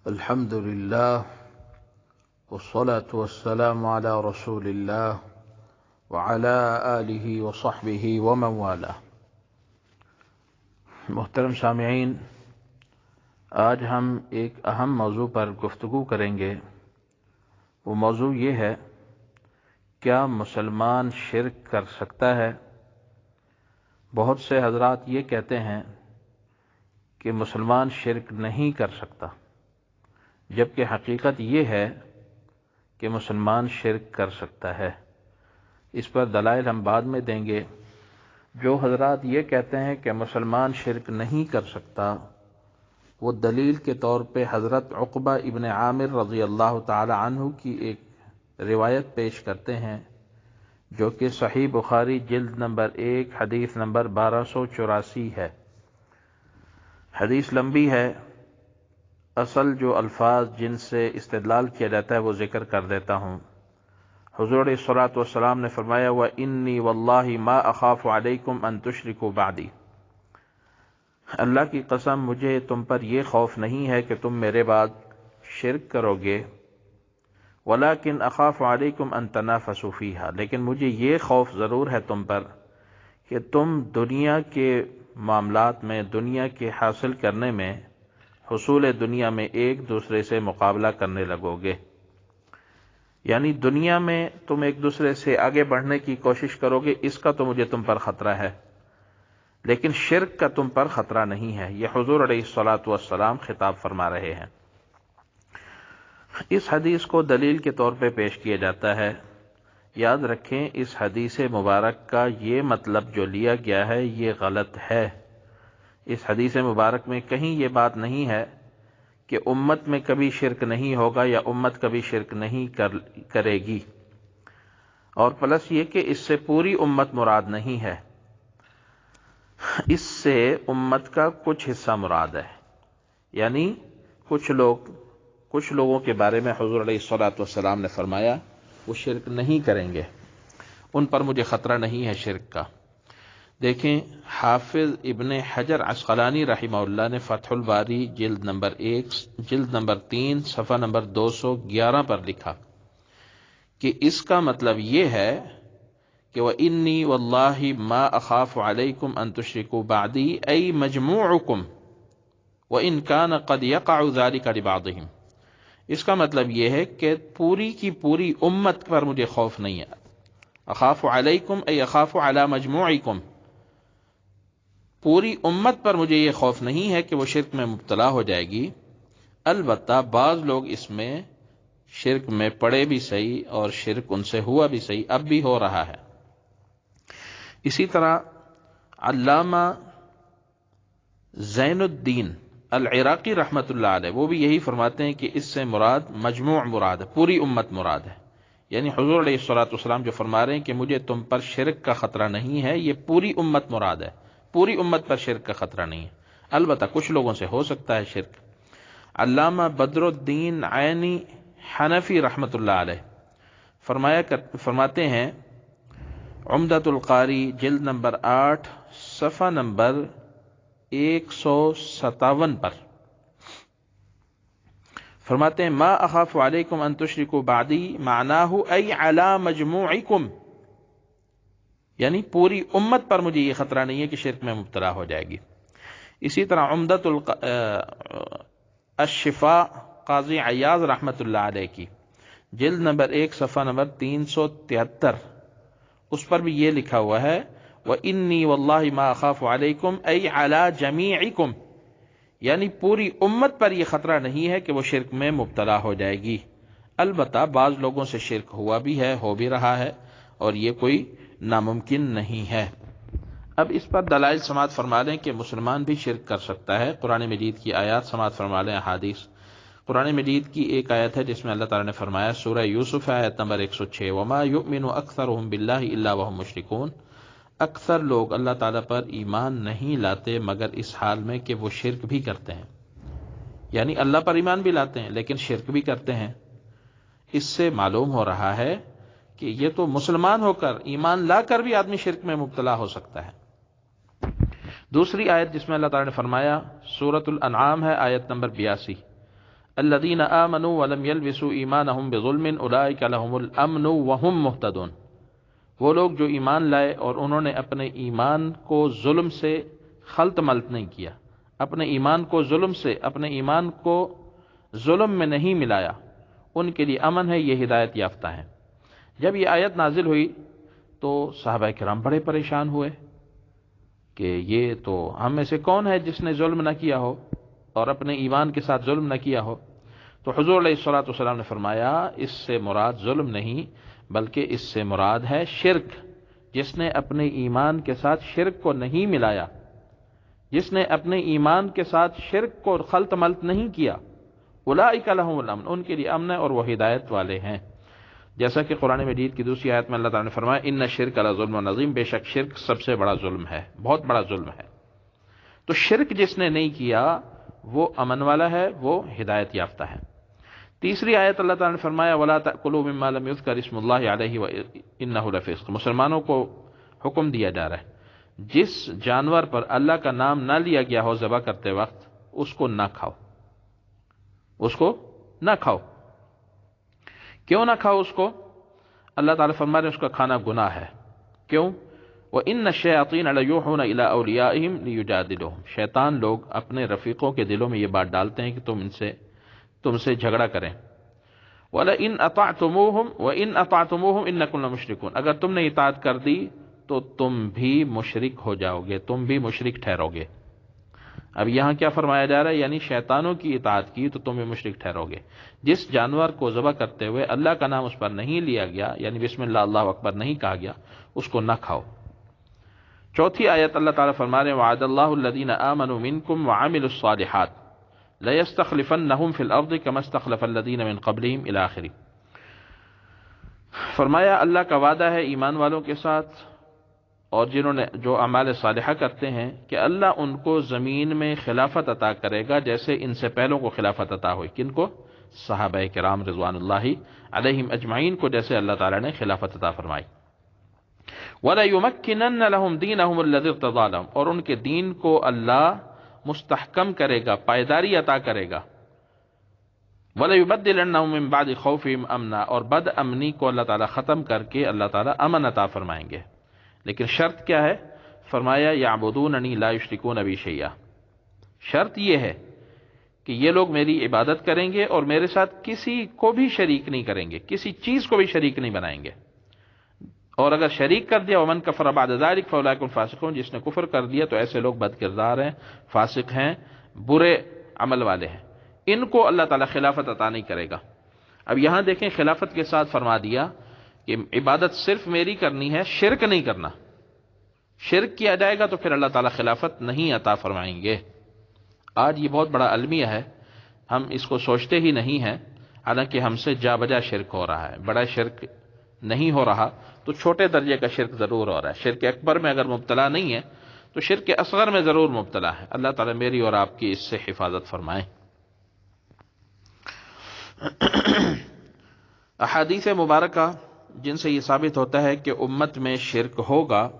الحمد لله والصلاة والسلام على رسول الله وعلى آله وصحبه ومن والاه۔ محترم سامعین، آج ہم ایک اہم موضوع پر گفتگو کریں گے۔ وہ موضوع یہ ہے، کیا مسلمان شرک کر سکتا ہے؟ بہت سے حضرات یہ کہتے ہیں کہ مسلمان شرک نہیں کر سکتا، جبکہ حقیقت یہ ہے کہ مسلمان شرک کر سکتا ہے۔ اس پر دلائل ہم بعد میں دیں گے۔ جو حضرات یہ کہتے ہیں کہ مسلمان شرک نہیں کر سکتا، وہ دلیل کے طور پہ حضرت عقبہ ابن عامر رضی اللہ تعالی عنہ کی ایک روایت پیش کرتے ہیں، جو کہ صحیح بخاری جلد نمبر 1 حدیث نمبر 1284 ہے۔ حدیث لمبی ہے، اصل جو الفاظ جن سے استدلال کیا جاتا ہے وہ ذکر کر دیتا ہوں۔ حضور علیہ الصلوۃ والسلام نے فرمایا، وَإِنِّي وَاللَّهِ مَا أَخَافُ عَلَيْكُمْ أَن تُشْرِكُوا بَعْدِي۔ اللہ کی قسم، مجھے تم پر یہ خوف نہیں ہے کہ تم میرے بعد شرک کرو گے، وَلَكِنْ أَخَافُ عَلَيْكُمْ أَن تَنَافَسُوا فِيهَا، لیکن مجھے یہ خوف ضرور ہے تم پر کہ تم دنیا کے معاملات میں، دنیا کے حاصل کرنے میں، حصول دنیا میں ایک دوسرے سے مقابلہ کرنے لگو گے۔ یعنی دنیا میں تم ایک دوسرے سے آگے بڑھنے کی کوشش کرو گے، اس کا تو مجھے تم پر خطرہ ہے، لیکن شرک کا تم پر خطرہ نہیں ہے۔ یہ حضور علیہ الصلوۃ والسلام خطاب فرما رہے ہیں۔ اس حدیث کو دلیل کے طور پہ پیش کیا جاتا ہے۔ یاد رکھیں، اس حدیث مبارک کا یہ مطلب جو لیا گیا ہے یہ غلط ہے۔ اس حدیث مبارک میں کہیں یہ بات نہیں ہے کہ امت میں کبھی شرک نہیں ہوگا یا امت کبھی شرک نہیں کرے گی، اور پلس یہ کہ اس سے پوری امت مراد نہیں ہے، اس سے امت کا کچھ حصہ مراد ہے۔ یعنی کچھ لوگوں کے بارے میں حضور علیہ الصلوۃ والسلام نے فرمایا وہ شرک نہیں کریں گے، ان پر مجھے خطرہ نہیں ہے شرک کا۔ دیکھیں، حافظ ابن حجر عسقلانی رحمہ اللہ نے فتح الباری جلد نمبر 3 صفحہ نمبر 211 پر لکھا کہ اس کا مطلب یہ ہے کہ وَإِنِّي وَاللَّهِ مَا أَخَافُ عَلَيْكُمْ أَن تُشْرِكُوا بَعْدِي أَيْ مَجْمُوعُكُمْ وَإِن كَانَ قَدْ يَقَعُ ذَلِكَ لِبَعْضِهِمْ۔ اس کا مطلب یہ ہے کہ پوری کی پوری امت پر مجھے خوف نہیں ہے۔ اخاف علیکم ای اخاف علی مجموعکم، پوری امت پر مجھے یہ خوف نہیں ہے کہ وہ شرک میں مبتلا ہو جائے گی، البتہ بعض لوگ اس میں شرک میں پڑے بھی صحیح اور شرک ان سے ہوا بھی صحیح، اب بھی ہو رہا ہے۔ اسی طرح علامہ زین الدین العراقی رحمۃ اللہ علیہ وہ بھی یہی فرماتے ہیں کہ اس سے مراد مجموع مراد ہے، پوری امت مراد ہے۔ یعنی حضور علیہ الصلوۃ والسلام جو فرما رہے ہیں کہ مجھے تم پر شرک کا خطرہ نہیں ہے، یہ پوری امت مراد ہے، پوری امت پر شرک کا خطرہ نہیں ہے، البتہ کچھ لوگوں سے ہو سکتا ہے شرک۔ علامہ بدر الدین عینی حنفی رحمۃ اللہ علیہ فرماتے ہیں، عمدۃ القاری جلد نمبر 8 صفحہ نمبر 157 پر فرماتے ہیں، ما اخاف علیکم ان تشرکوا بعدی معناہ ای علی مجموعکم، یعنی پوری امت پر مجھے یہ خطرہ نہیں ہے کہ شرک میں مبتلا ہو جائے گی۔ اسی طرح عمدۃ الشفاء قاضی عیاض رحمۃ اللہ علیہ کی جلد نمبر 1 صفحہ نمبر 373، اس پر بھی یہ لکھا ہوا ہے، وَإِنِّي وَاللَّهِ مَا أَخَافُ عَلَيْكُمْ أَيْ عَلَى جَمِيعِكُمْ، یعنی پوری امت پر یہ خطرہ نہیں ہے کہ وہ شرک میں مبتلا ہو جائے گی، البتہ بعض لوگوں سے شرک ہوا بھی ہے، ہو بھی رہا ہے، اور یہ کوئی ناممکن نہیں ہے۔ اب اس پر دلائل سماعت فرما لیں کہ مسلمان بھی شرک کر سکتا ہے۔ قرآن مجید کی آیات سماعت فرما لیں، احادیث۔ قرآن مجید کی ایک آیت ہے جس میں اللہ تعالیٰ نے فرمایا، سورہ یوسف آیت نمبر 106، وَمَا يُؤْمِنُ أَكْثَرُهُم بِاللَّهِ إِلَّا وَهُمْ مُشْرِكُونَ، اکثر لوگ اللہ تعالیٰ پر ایمان نہیں لاتے مگر اس حال میں کہ وہ شرک بھی کرتے ہیں۔ یعنی اللہ پر ایمان بھی لاتے ہیں لیکن شرک بھی کرتے ہیں۔ اس سے معلوم ہو رہا ہے کہ یہ تو مسلمان ہو کر، ایمان لا کر بھی آدمی شرک میں مبتلا ہو سکتا ہے۔ دوسری آیت جس میں اللہ تعالیٰ نے فرمایا، سورۃ الانعام ہے آیت نمبر 82، الذین آمنوا ولم یلبسوا ایمانہم بظلم اولئک لہم الامن وہم مہتدون، وہ لوگ جو ایمان لائے اور انہوں نے اپنے ایمان کو ظلم سے خلط ملط نہیں کیا، اپنے ایمان کو ظلم سے، اپنے ایمان کو ظلم میں نہیں ملایا، ان کے لیے امن ہے، یہ ہدایت یافتہ ہیں۔ جب یہ آیت نازل ہوئی تو صحابہ کرام بڑے پریشان ہوئے کہ یہ تو ہم میں سے کون ہے جس نے ظلم نہ کیا ہو اور اپنے ایمان کے ساتھ ظلم نہ کیا ہو۔ تو حضور علیہ الصلوۃ والسلام نے فرمایا اس سے مراد ظلم نہیں بلکہ اس سے مراد ہے شرک، جس نے اپنے ایمان کے ساتھ شرک کو نہیں ملایا، جس نے اپنے ایمان کے ساتھ شرک کو خلط ملط نہیں کیا، اولئک لہم الامن، ان کے لیے امن ہے اور وہ ہدایت والے ہیں۔ جیسا کہ قرآن مجید کی دوسری آیت میں اللہ تعالیٰ نے فرمایا ان الشرک لظلم عظیم، بے شک شرک سب سے بڑا ظلم ہے، بہت بڑا ظلم ہے۔ تو شرک جس نے نہیں کیا وہ امن والا ہے، وہ ہدایت یافتہ ہے۔ تیسری آیت اللہ تعالیٰ نے فرمایا وَلَا تَأْكُلُوا مِمَّا لَمْ يُذْكَرِ اسْمُ اللَّهِ عَلَيْهِ وَإِنَّهُ لَفِسْقٌ، مسلمانوں کو حکم دیا جا رہا ہے جس جانور پر اللہ کا نام نہ لیا گیا ہو ذبح کرتے وقت اس کو نہ کھاؤ، اس کو نہ کھاؤ۔ کیوں نہ کھاؤ اس کو؟ اللہ تعالیٰ فرما رہے ہیں اس کا کھانا گناہ ہے۔ کیوں؟ وَإِنَّ الشَّيَاطِينَ لَيُوحُونَ إِلَىٰ أَوْلِيَائِهِمْ لِيُجَادِلُوهُمْ، شیطان لوگ اپنے رفیقوں کے دلوں میں یہ بات ڈالتے ہیں کہ تم سے جھگڑا کریں۔ وَلَئِنْ أَطَعْتُمُوهُمْ وَإِنْ أَطَعْتُمُوهُمْ إِنَّكُمْ لَمُشْرِكُونَ، اگر تم نے اطاعت کر دی تو تم بھی مشرک ہو جاؤ گے، تم بھی مشرک ٹھہرو گے۔ اب یہاں کیا فرمایا جا رہا ہے؟ یعنی شیطانوں کی اطاعت کی تو تم بھی مشرک ٹھہرو گے۔ جس جانور کو ذبح کرتے ہوئے اللہ کا نام اس پر نہیں لیا گیا، یعنی بسم اللہ اللہ اکبر نہیں کہا گیا، اس کو نہ کھاؤ۔ چوتھی آیت اللہ تعالیٰ فرما رہے ہیں وعد اللہ الذین آمنوا منکم وعملوا الصالحات لَيَسْتَخْلِفَنَّهُمْ فِي الْأَرْضِ كَمَا اسْتَخْلَفَ الَّذِينَ مِن قَبْلِهِمْ إِلَى آخِرِ۔ فرمایا اللہ کا وعدہ ہے ایمان والوں کے ساتھ اور جنہوں نے جو اعمال صالحہ کرتے ہیں کہ اللہ ان کو زمین میں خلافت عطا کرے گا جیسے ان سے پہلوں کو خلافت عطا ہوئی۔ کن کو؟ صحابہ کرام رضوان اللہ علیہم اجمعین کو جیسے اللہ تعالیٰ نے خلافت عطا فرمائی۔ وَلَيُمَكِّنَنَّ لَهُمْ دِينَهُمُ الَّذِي ارْتَضَىٰ لَهُمْ، اور ان کے دین کو اللہ مستحکم کرے گا، پائیداری عطا کرے گا۔ وَلَيُبَدِّلَنَّهُم مِّن بَعْدِ خَوْفِهِمْ أَمْنًا، اور بد امنی کو اللہ تعالیٰ ختم کر کے اللہ تعالیٰ امن عطا فرمائیں گے۔ لیکن شرط کیا ہے؟ فرمایا یعبدوننی لا یشرکون بی شیئا، شرط یہ ہے کہ یہ لوگ میری عبادت کریں گے اور میرے ساتھ کسی کو بھی شریک نہیں کریں گے، کسی چیز کو بھی شریک نہیں بنائیں گے۔ اور اگر شریک کر دیا ومن کفر بعد ذلک فاولئک هم الفاسقون، جس نے کفر کر دیا تو ایسے لوگ بد کردار ہیں، فاسق ہیں، برے عمل والے ہیں، ان کو اللہ تعالیٰ خلافت عطا نہیں کرے گا۔ اب یہاں دیکھیں خلافت کے ساتھ فرما دیا کہ عبادت صرف میری کرنی ہے، شرک نہیں کرنا۔ شرک کیا جائے گا تو پھر اللہ تعالیٰ خلافت نہیں عطا فرمائیں گے۔ آج یہ بہت بڑا المیہ ہے، ہم اس کو سوچتے ہی نہیں ہیں، حالانکہ ہم سے جا بجا شرک ہو رہا ہے۔ بڑا شرک نہیں ہو رہا تو چھوٹے درجے کا شرک ضرور ہو رہا ہے۔ شرک اکبر میں اگر مبتلا نہیں ہے تو شرک اصغر میں ضرور مبتلا ہے۔ اللہ تعالیٰ میری اور آپ کی اس سے حفاظت فرمائے۔ احادیث مبارکہ جن سے یہ ثابت ہوتا ہے کہ امت میں شرک ہوگا،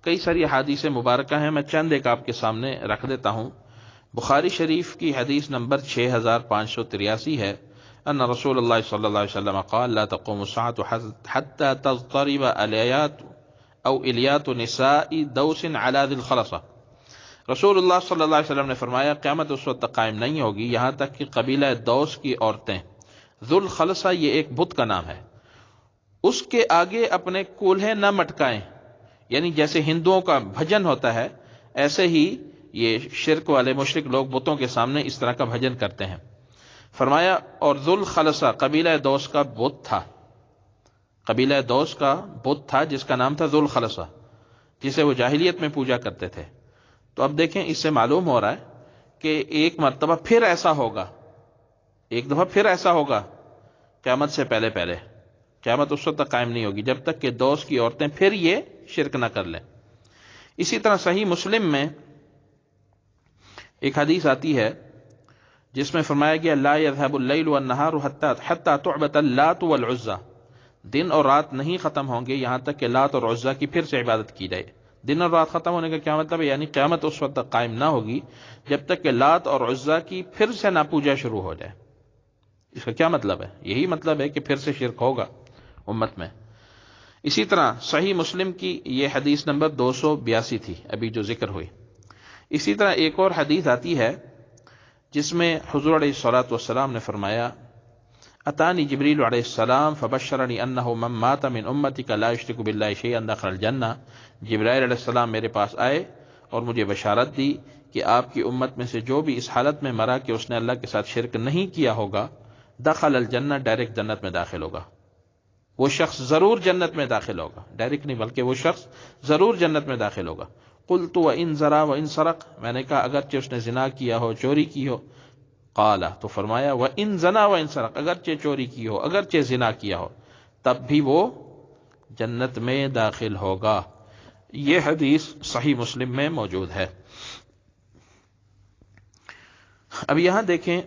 کئی ساری احادیث مبارکہ ہیں، میں چند ایک آپ کے سامنے رکھ دیتا ہوں۔ بخاری شریف کی حدیث نمبر 6583 ہے، ان رسول اللہ صلی اللہ علیہ وسلم قال لا تقوم الساعة حتى تضطرب الیات نساء دوس على ذی الخلصہ۔ رسول اللہ صلی اللہ علیہ وسلم نے فرمایا قیامت اس وقت تک قائم نہیں ہوگی یہاں تک کہ قبیلہ دوس کی عورتیں، ذو الخلصہ یہ ایک بت کا نام ہے، اس کے آگے اپنے کولہے نہ مٹکائیں، یعنی جیسے ہندوؤں کا بھجن ہوتا ہے ایسے ہی یہ شرک والے مشرک لوگ بتوں کے سامنے اس طرح کا بھجن کرتے ہیں۔ فرمایا اور ذو الخلصہ قبیلہ دوس کا بت تھا، قبیلہ دوس کا بت تھا جس کا نام تھا ذو الخلصہ، جسے وہ جاہلیت میں پوجا کرتے تھے۔ تو اب دیکھیں اس سے معلوم ہو رہا ہے کہ ایک مرتبہ پھر ایسا ہوگا، ایک دفعہ پھر ایسا ہوگا قیامت سے پہلے پہلے۔ قیامت اس وقت تک قائم نہیں ہوگی جب تک کہ دوس کی عورتیں پھر یہ شرک نہ کر لیں۔ اسی طرح صحیح مسلم میں ایک حدیث آتی ہے جس میں فرمایا گیا لا يذهب الليل والنهار حتى تعبد اللات والعزى، دن اور رات نہیں ختم ہوں گے یہاں تک کہ لات اور عزا کی پھر سے عبادت کی جائے۔ دن اور رات ختم ہونے کا کیا مطلب ہے؟ یعنی قیامت اس وقت تک قائم نہ ہوگی جب تک کہ لات اور عزا کی پھر سے نہ پوجا شروع ہو جائے۔ اس کا کیا مطلب ہے؟ یہی مطلب ہے کہ پھر سے شرک ہوگا امت میں۔ اسی طرح صحیح مسلم کی یہ حدیث نمبر 282 تھی ابھی جو ذکر ہوئی۔ اسی طرح ایک اور حدیث آتی ہے جس میں حضور علیہ الصلوۃ والسلام نے فرمایا اتانی جبریل علیہ السلام فبشرنی انہ من مات من امتی لا یشرک باللہ شیئا دخل الجنہ۔ جبرائیل علیہ السلام میرے پاس آئے اور مجھے بشارت دی کہ آپ کی امت میں سے جو بھی اس حالت میں مرا کہ اس نے اللہ کے ساتھ شرک نہیں کیا ہوگا، دخل الجنہ، ڈائریکٹ جنت میں داخل ہوگا، وہ شخص ضرور جنت میں داخل ہوگا، ڈائریکٹ نہیں بلکہ وہ شخص ضرور جنت میں داخل ہوگا۔ قلت وان زرا وان سرق، میں نے کہا اگرچہ اس نے زنا کیا ہو، چوری کی ہو، قال، تو فرمایا وان زنا وان سرق، اگرچہ چوری کی ہو، اگرچہ زنا کیا ہو، تب بھی وہ جنت میں داخل ہوگا۔ یہ حدیث صحیح مسلم میں موجود ہے۔ اب یہاں دیکھیں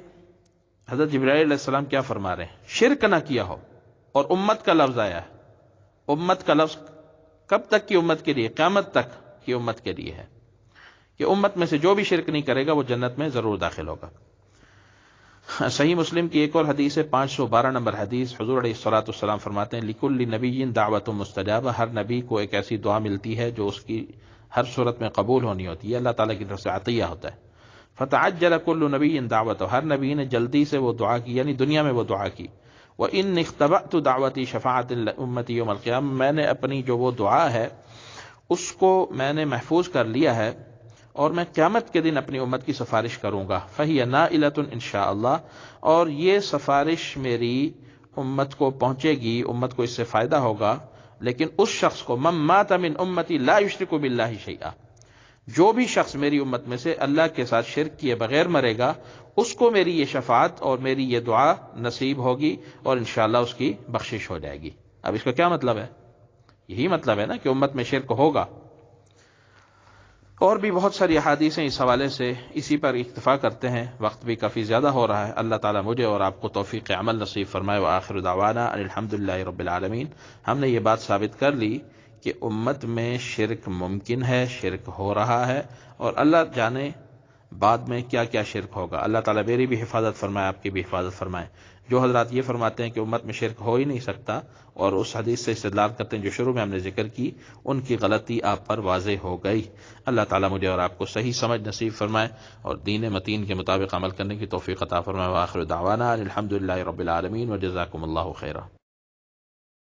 حضرت جبرائیل علیہ السلام کیا فرما رہے ہیں، شرک نہ کیا ہو اور امت کا لفظ آیا ہے۔ امت کا لفظ کب تک کی امت کے لیے؟ قیامت تک کی امت کے لیے ہے کہ امت میں سے جو بھی شرک نہیں کرے گا وہ جنت میں ضرور داخل ہوگا۔ صحیح مسلم کی ایک اور حدیث ہے 512 نمبر حدیث، حضور علیہ الصلوۃ والسلام فرماتے ہیں لکل نبی دعوت مستجابہ، ہر نبی کو ایک ایسی دعا ملتی ہے جو اس کی ہر صورت میں قبول ہونی ہوتی ہے، اللہ تعالیٰ کی طرف سے عطیہ ہوتا ہے۔ فتعجل کل نبی دعوت، ہر نبی نے جلدی سے وہ دعا کی، یعنی دنیا میں وہ دعا کی۔ وَإِنِّ اخْتَبَأْتُ دعوتی شفاعت امتی یوم القیامہ، میں نے اپنی جو وہ دعا ہے اس کو میں نے محفوظ کر لیا ہے اور میں قیامت کے دن اپنی امت کی سفارش کروں گا۔ فَهِيَ نَائِلَةٌ انشاءاللہ، اور یہ سفارش میری امت کو پہنچے گی، امت کو اس سے فائدہ ہوگا، لیکن اس شخص کو من مات من امتی لا یشرک باللہ شیئا، جو بھی شخص میری امت میں سے اللہ کے ساتھ شرک کیے بغیر مرے گا اس کو میری یہ شفاعت اور میری یہ دعا نصیب ہوگی اور انشاءاللہ اس کی بخشش ہو جائے گی۔ اب اس کا کیا مطلب ہے؟ یہی مطلب ہے نا کہ امت میں شرک ہوگا۔ اور بھی بہت ساری احادیث ہیں اس حوالے سے، اسی پر اکتفا کرتے ہیں، وقت بھی کافی زیادہ ہو رہا ہے۔ اللہ تعالیٰ مجھے اور آپ کو توفیق عمل نصیب فرمائے۔ وآخر دعوانا ان الحمدللہ رب العالمین۔ ہم نے یہ بات ثابت کر لی کہ امت میں شرک ممکن ہے، شرک ہو رہا ہے، اور اللہ جانے بعد میں کیا کیا شرک ہوگا۔ اللہ تعالیٰ میری بھی حفاظت فرمائے، آپ کی بھی حفاظت فرمائے۔ جو حضرات یہ فرماتے ہیں کہ امت میں شرک ہو ہی نہیں سکتا اور اس حدیث سے استدلال کرتے ہیں جو شروع میں ہم نے ذکر کی، ان کی غلطی آپ پر واضح ہو گئی۔ اللہ تعالیٰ مجھے اور آپ کو صحیح سمجھ نصیب فرمائے اور دین متین کے مطابق عمل کرنے کی توفیق عطا فرمائے۔ وآخر دعوانا الحمدللہ رب العالمین وجزاکم اللہ خیرا۔